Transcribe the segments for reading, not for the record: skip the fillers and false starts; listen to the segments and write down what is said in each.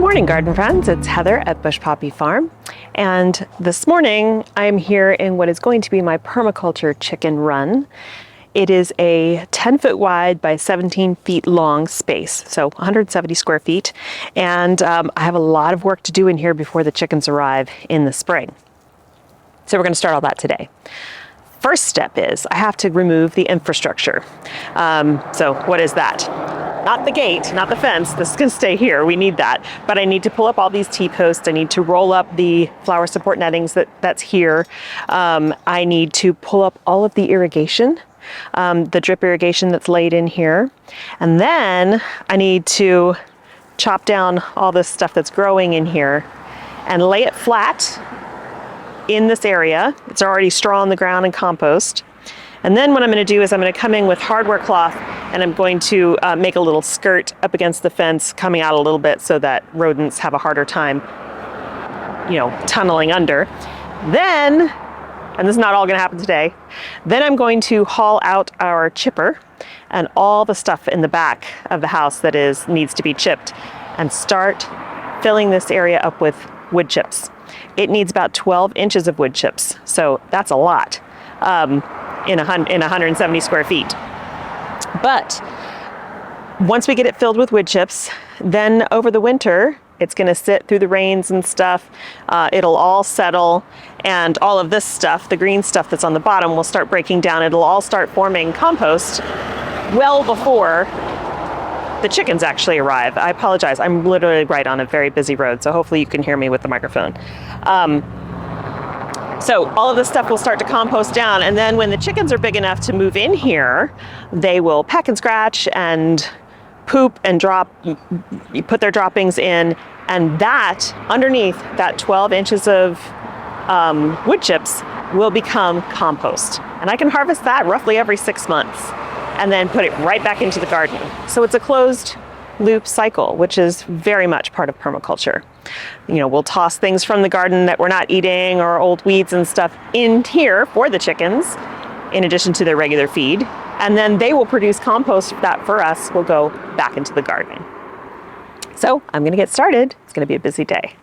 morning, garden friends. It's Heather at Bush Poppy Farm, and this morning I'm here in what is going to be my permaculture chicken run. It is a 10-foot wide by 17 feet long space, so 170 square feet, and I have a lot of work to do in here before the chickens arrive in the spring. So we're going to start all that today. First step is I have to remove the infrastructure. So what is that? Not the gate, not the fence. This is going to stay here. We need that. But I need to pull up all these T-posts. I need to roll up the flower support nettings that's here. I need to pull up all of the irrigation, the drip irrigation that's laid in here. And then I need to chop down all this stuff that's growing in here and lay it flat in this area. It's already straw on the ground and compost. And then what I'm going to do is I'm going to come in with hardware cloth and I'm going to make a little skirt up against the fence coming out a little bit so that rodents have a harder time, tunneling under. Then, and this is not all going to happen today, then I'm going to haul out our chipper and all the stuff in the back of the house that needs to be chipped and start filling this area up with wood chips. It needs about 12 inches of wood chips, so that's a lot in 170 square feet. But once we get it filled with wood chips, then over the winter, it's going to sit through the rains and stuff. It'll all settle, and all of this stuff, the green stuff that's on the bottom, will start breaking down. It'll all start forming compost well before the chickens actually arrive. I apologize. I'm literally right on a very busy road, so hopefully you can hear me with the microphone. So all of this stuff will start to compost down, and then when the chickens are big enough to move in here, they will peck and scratch and poop and drop, put their droppings in, and that, underneath that 12 inches of wood chips will become compost. And I can harvest that roughly every 6 months and then put it right back into the garden. So it's a closed loop cycle, which is very much part of permaculture. We'll toss things from the garden that we're not eating or old weeds and stuff in here for the chickens, in addition to their regular feed. And then they will produce compost that for us will go back into the garden. So I'm going to get started. It's going to be a busy day.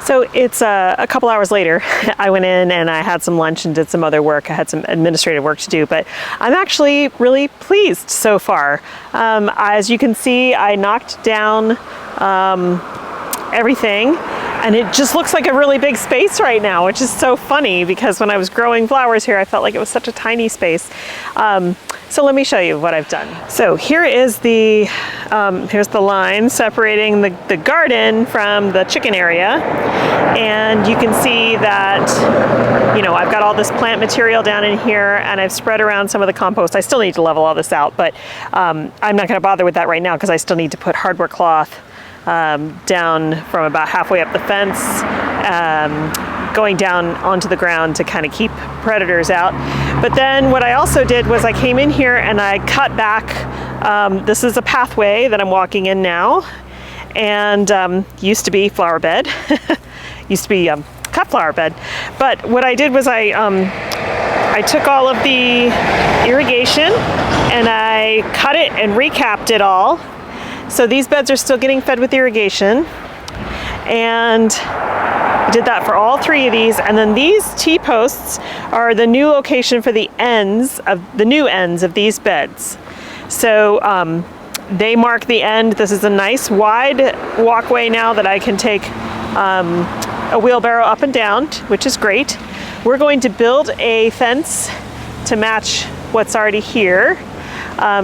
So it's a couple hours later. I went in and I had some lunch and did some other work. I had some administrative work to do, but I'm actually really pleased so far. As you can see, I knocked down everything, and it just looks like a really big space right now, which is so funny because when I was growing flowers here, I felt like it was such a tiny space. So let me show you what I've done. So here is here's the line separating the garden from the chicken area. And you can see that, you know, I've got all this plant material down in here and I've spread around some of the compost. I still need to level all this out, but I'm not gonna bother with that right now because I still need to put hardware cloth down from about halfway up the fence, going down onto the ground to kind of keep predators out. But then what I also did was I came in here and I cut back, this is a pathway that I'm walking in now, and used to be flower bed, used to be cut flower bed. But what I did was I took all of the irrigation and I cut it and recapped it all. So these beds are still getting fed with irrigation, and I did that for all three of these. And then these T-posts are the new location for the new ends of these beds. So they mark the end. This is a nice wide walkway now that I can take a wheelbarrow up and down, which is great. We're going to build a fence to match what's already here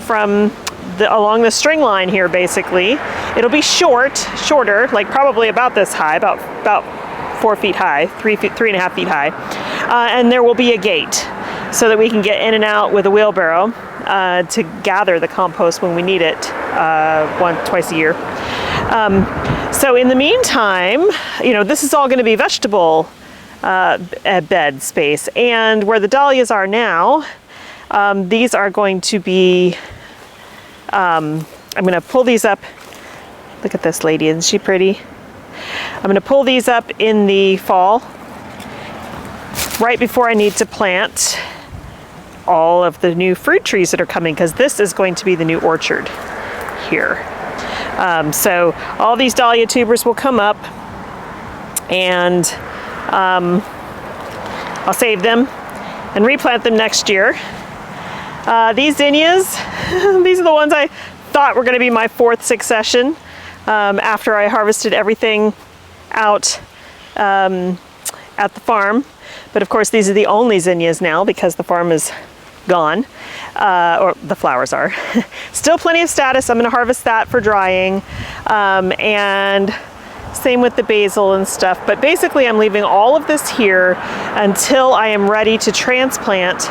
from along the string line here. Basically it'll be shorter, like probably about this high, about 4 feet high, 3.5 feet high, and there will be a gate so that we can get in and out with a wheelbarrow to gather the compost when we need it twice a year. So in the meantime, you know, this is all going to be vegetable bed space, and where the dahlias are now, these are going to be I'm going to pull these up. Look at this lady, isn't she pretty? I'm going to pull these up in the fall, right before I need to plant all of the new fruit trees that are coming, because this is going to be the new orchard here. So all these dahlia tubers will come up, and I'll save them and replant them next year. These zinnias, these are the ones I thought were going to be my fourth succession after I harvested everything out at the farm. But of course these are the only zinnias now because the farm is gone, or the flowers are. Still plenty of status. I'm going to harvest that for drying, and same with the basil and stuff. But basically I'm leaving all of this here until I am ready to transplant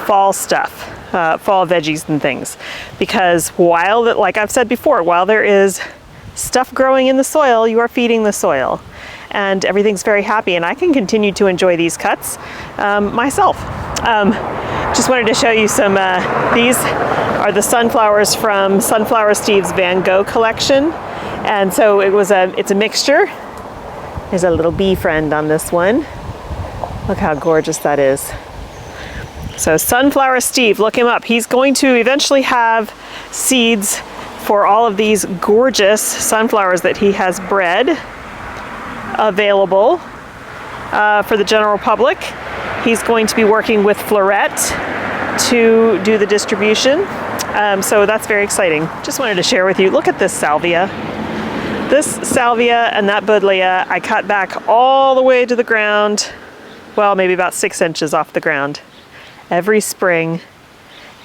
fall stuff. Fall veggies and things, because like I've said before, while there is stuff growing in the soil, you are feeding the soil, and everything's very happy, and I can continue to enjoy these cuts myself. Just wanted to show you some, these are the sunflowers from Sunflower Steve's Van Gogh collection, and so it's a mixture. There's a little bee friend on this one. Look how gorgeous that is. So Sunflower Steve, look him up. He's going to eventually have seeds for all of these gorgeous sunflowers that he has bred available for the general public. He's going to be working with Floret to do the distribution. So that's very exciting. Just wanted to share with you, look at this salvia. This salvia and that buddleia, I cut back all the way to the ground, well, maybe about 6 inches off the ground every spring,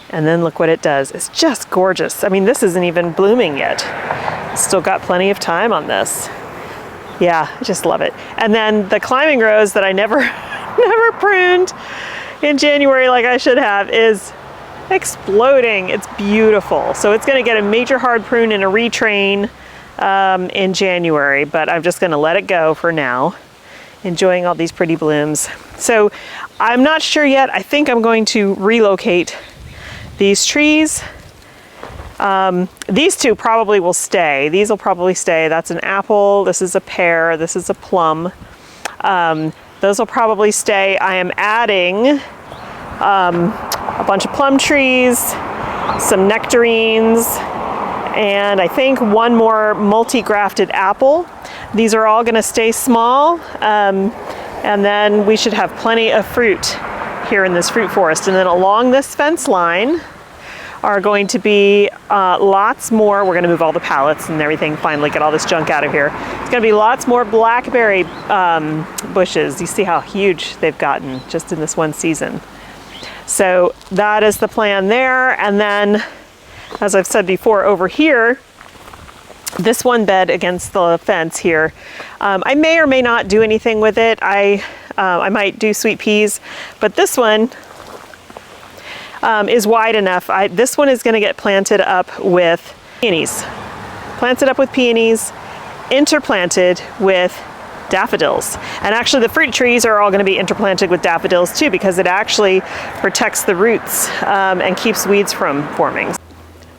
and then look what it does. It's just gorgeous. I mean, this isn't even blooming yet. Still got plenty of time on this. Yeah, I just love it. And then the climbing rose that I never pruned in January like I should have is exploding. It's beautiful. So it's going to get a major hard prune and a retrain in January, but I'm just going to let it go for now, enjoying all these pretty blooms. So I'm not sure yet. I think I'm going to relocate these trees. These two probably will stay. These will probably stay. That's an apple, this is a pear, this is a plum. Those will probably stay. I am adding a bunch of plum trees, some nectarines, and I think one more multi-grafted apple. These are all going to stay small, and then we should have plenty of fruit here in this fruit forest. And then along this fence line are going to be lots more. We're going to move all the pallets and everything, finally get all this junk out of here. It's going to be lots more blackberry bushes. You see how huge they've gotten just in this one season. So that is the plan there. And then, as I've said before, over here, this one bed against the fence here, I may or may not do anything with it. I might do sweet peas, but this one is wide enough. This one is going to get planted up with peonies. Planted up with peonies, interplanted with daffodils. And actually the fruit trees are all going to be interplanted with daffodils too, because it actually protects the roots and keeps weeds from forming.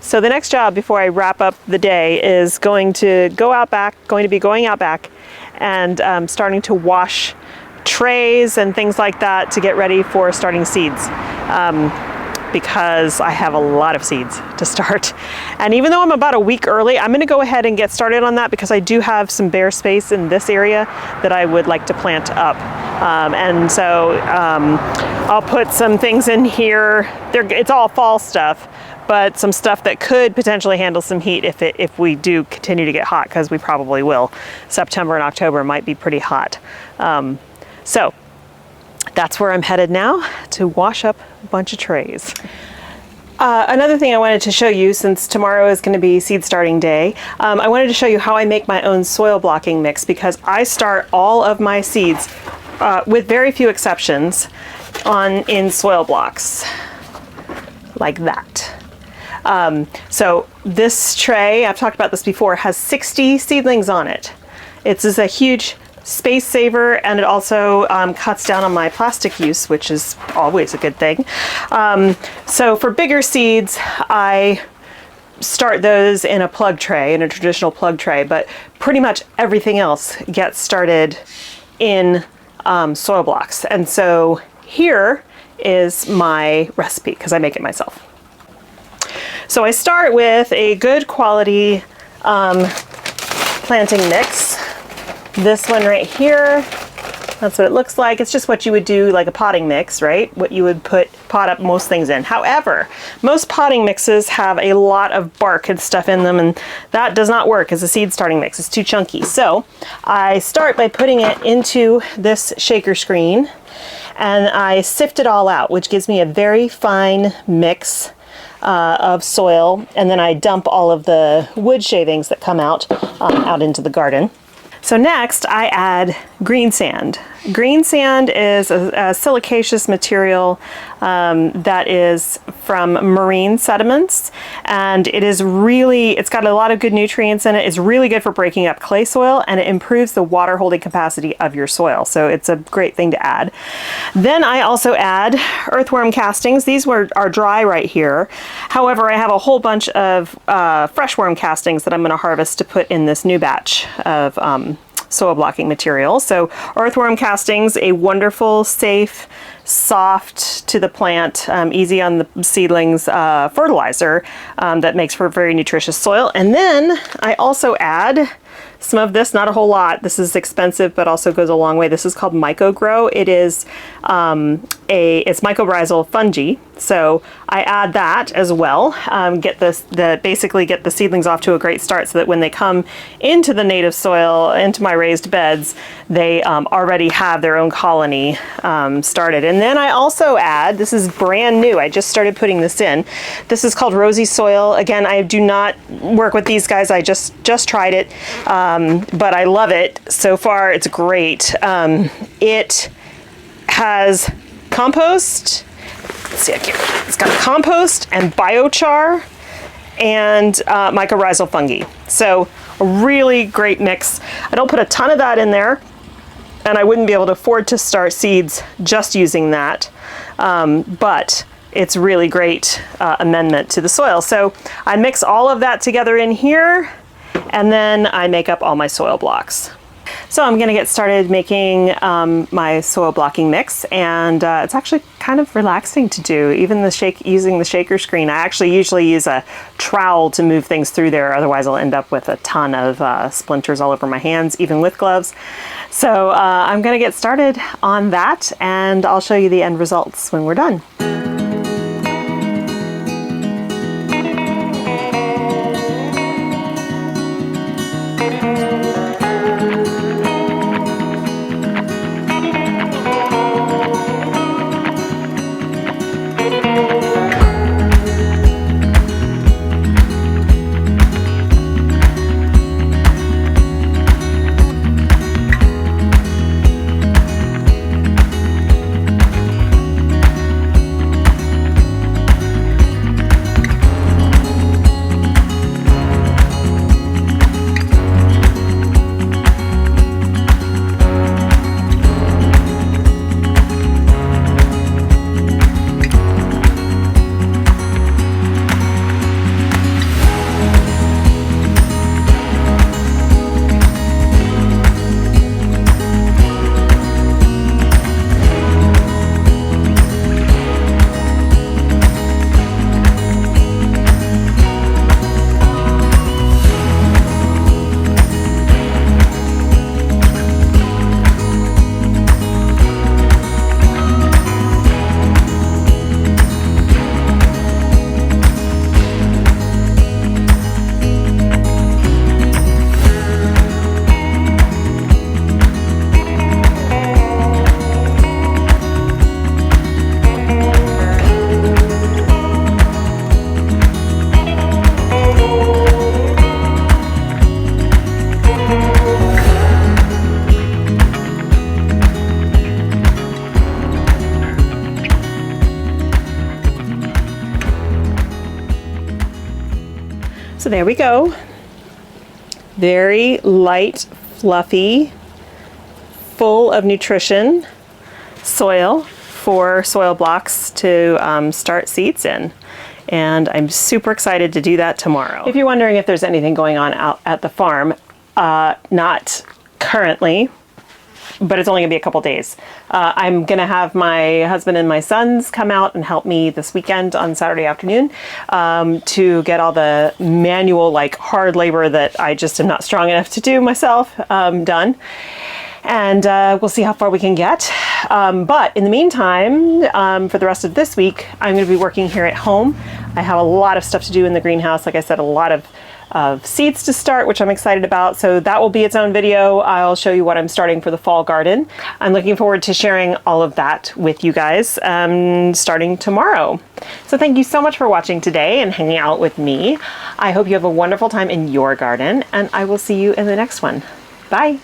So the next job before I wrap up the day is going to be going out back and starting to wash trays and things like that to get ready for starting seeds. Because I have a lot of seeds to start. And even though I'm about a week early, I'm gonna go ahead and get started on that because I do have some bare space in this area that I would like to plant up. And so I'll put some things in here. It's all fall stuff, but some stuff that could potentially handle some heat if we do continue to get hot, because we probably will. September and October might be pretty hot. So that's where I'm headed now, to wash up a bunch of trays. Another thing I wanted to show you, since tomorrow is going to be seed starting day, I wanted to show you how I make my own soil blocking mix, because I start all of my seeds, with very few exceptions, in soil blocks like that. So this tray, I've talked about this before, has 60 seedlings on it. It's a huge space saver, and it also cuts down on my plastic use, which is always a good thing. So for bigger seeds, I start those in a plug tray, in a traditional plug tray, but pretty much everything else gets started in soil blocks. And so here is my recipe, because I make it myself. So I start with a good quality planting mix. This one right here, that's what it looks like. It's just what you would do like a potting mix, right? What you would pot up most things in. However, most potting mixes have a lot of bark and stuff in them, and that does not work as a seed starting mix. It's too chunky. So I start by putting it into this shaker screen, and I sift it all out, which gives me a very fine mix of soil. And then I dump all of the wood shavings that come out into the garden. So next I add green sand. Green sand is a silicaceous material that is from marine sediments, and it's got a lot of good nutrients in it. It's really good for breaking up clay soil, and it improves the water holding capacity of your soil. So it's a great thing to add. Then I also add earthworm castings. These are dry right here. However, I have a whole bunch of fresh worm castings that I'm going to harvest to put in this new batch of soil blocking material. So earthworm castings, a wonderful, safe, soft to the plant, easy on the seedlings fertilizer that makes for very nutritious soil. And then I also add some of this, not a whole lot. This is expensive, but also goes a long way. This is called MycoGrow. It is it's mycorrhizal fungi. So I add that as well. Basically get the seedlings off to a great start, so that when they come into the native soil, into my raised beds, they already have their own colony started. And then I also add, this is brand new, I just started putting this in. This is called Rosy Soil. Again, I do not work with these guys. I just tried it, but I love it. So far, it's great. It has compost. Let's see, it's got compost and biochar and mycorrhizal fungi. So a really great mix. I don't put a ton of that in there, and I wouldn't be able to afford to start seeds just using that. But it's really great amendment to the soil. So I mix all of that together in here, and then I make up all my soil blocks. So I'm going to get started making my soil blocking mix, and it's actually kind of relaxing to do. Even using the shaker screen. I actually usually use a trowel to move things through there, otherwise I'll end up with a ton of splinters all over my hands, even with gloves. So I'm gonna get started on that, and I'll show you the end results when we're done. So there we go. Very light, fluffy, full of nutrition soil for soil blocks to start seeds in. And I'm super excited to do that tomorrow. If you're wondering if there's anything going on out at the farm, not currently, but it's only gonna be a couple days. I'm gonna have my husband and my sons come out and help me this weekend on Saturday afternoon to get all the manual, like hard labor that I just am not strong enough to do myself done. And we'll see how far we can get. But in the meantime, for the rest of this week, I'm gonna be working here at home. I have a lot of stuff to do in the greenhouse. Like I said, a lot of seeds to start, which I'm excited about. So that will be its own video. I'll show you what I'm starting for the fall garden. I'm looking forward to sharing all of that with you guys starting tomorrow. So thank you so much for watching today and hanging out with me. I hope you have a wonderful time in your garden, and I will see you in the next one. Bye.